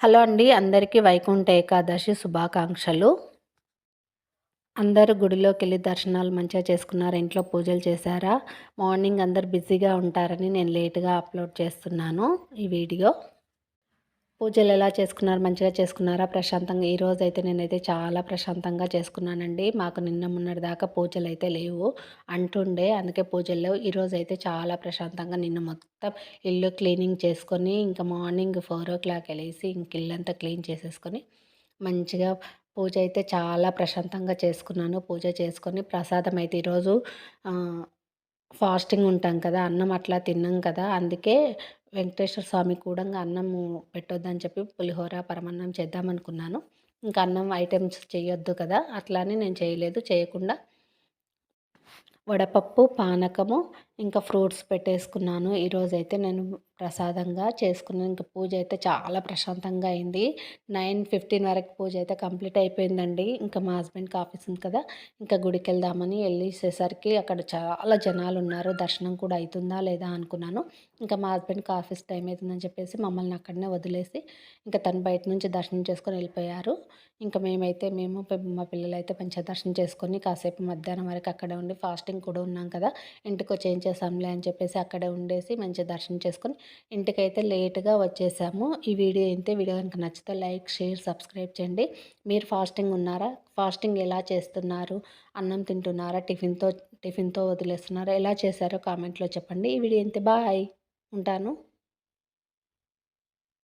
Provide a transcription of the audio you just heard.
Hello అండి. అందరికీ వైకుంఠ ఏకాదశి శుభాకాంక్షలు. అందరూ గుడిలోకెళ్ళి దర్శనాలు మంచిగా చేసుకున్నారా? ఇంట్లో పూజలు చేశారా? మార్నింగ్ అందరూ బిజీగా ఉంటారని నేను లేట్‌గా అప్‌లోడ్ చేస్తున్నాను ఈ వీడియో. పూజలు ఎలా చేసుకున్నారు? మంచిగా చేసుకున్నారా? ప్రశాంతంగా ఈరోజైతే నేనైతే చాలా ప్రశాంతంగా చేసుకున్నానండి. మాకు నిన్న మొన్నటి దాకా పూజలైతే లేవు. అంటుండే అందుకే పూజలు లేవు. ఈరోజైతే చాలా ప్రశాంతంగా నిన్న మొత్తం ఇల్లు క్లీనింగ్ చేసుకొని, ఇంకా మార్నింగ్ 4:00 లేసి ఇంక ఇల్లంతా క్లీన్ చేసేసుకొని, మంచిగా పూజ అయితే చాలా ప్రశాంతంగా చేసుకున్నాను. పూజ చేసుకొని ప్రసాదం అయితే ఈరోజు ఆహ్, ఫాస్టింగ్ ఉంటాం కదా! అన్నం అట్లా తిన్నాం కదా! అందుకే వెంకటేశ్వర స్వామికి కూడంగా అన్నము పెట్టొద్దని చెప్పి పులిహోర, పరమాన్నం చేద్దామనుకున్నాను. ఇంకా అన్నం ఐటెమ్స్ చేయొద్దు కదా! అట్లా అని నేను చేయలేదు. చేయకుండా వడపప్పు, పానకము, ఇంకా ఫ్రూట్స్ పెట్టేసుకున్నాను. ఈరోజైతే నేను ప్రసాదంగా చేసుకున్నాను. ఇంక పూజ అయితే చాలా ప్రశాంతంగా అయింది. 9:15 వరకు పూజ అయితే కంప్లీట్ అయిపోయిందండి. ఇంకా మా హస్బెండ్‌కి ఆఫీస్ ఉంది కదా! ఇంకా గుడికెళ్దామని ఎళ్ళేసేసరికి అక్కడ చాలా జనాలున్నారు. దర్శనం కూడా అయితుందా లేదా అనుకున్నాను. ఇంకా మా హస్బెండ్‌కి ఆఫీస్ టైం అయితుందని చెప్పేసి మమ్మల్ని అక్కడనే వదిలేసి, ఇంకా తను బయట నుంచి దర్శనం చేసుకొని ఎళ్ళిపోయారు. ఇంకా మా పిల్లలైతే మంచిగా దర్శనం చేసుకొని కాసేపు మధ్యాహ్నం వరకు అక్కడే ఉండి ఫాస్టింగ్ కూడా ఉన్నాం కదా! ఇంటికొచ్చి ఏం చేస్తాంలే అని చెప్పేసి అక్కడే ఉండేసి మంచిగా దర్శనం చేసుకొని ఇంటికైతే లేట్‌గా వచ్చేసాము. ఈ వీడియో ఇంతే. వీడియో గనుక నచ్చితే లైక్, షేర్, సబ్స్క్రైబ్ చేయండి. మీరు ఫాస్టింగ్ ఉన్నారా? ఫాస్టింగ్ ఎలా చేస్తున్నారు? అన్నం తింటున్నారా? టిఫిన్‌తో వదిలేస్తున్నారా? ఎలా చేశారో కామెంట్‌లో చెప్పండి. ఈ వీడియో ఇంతే. బాయ్. ఉంటాను.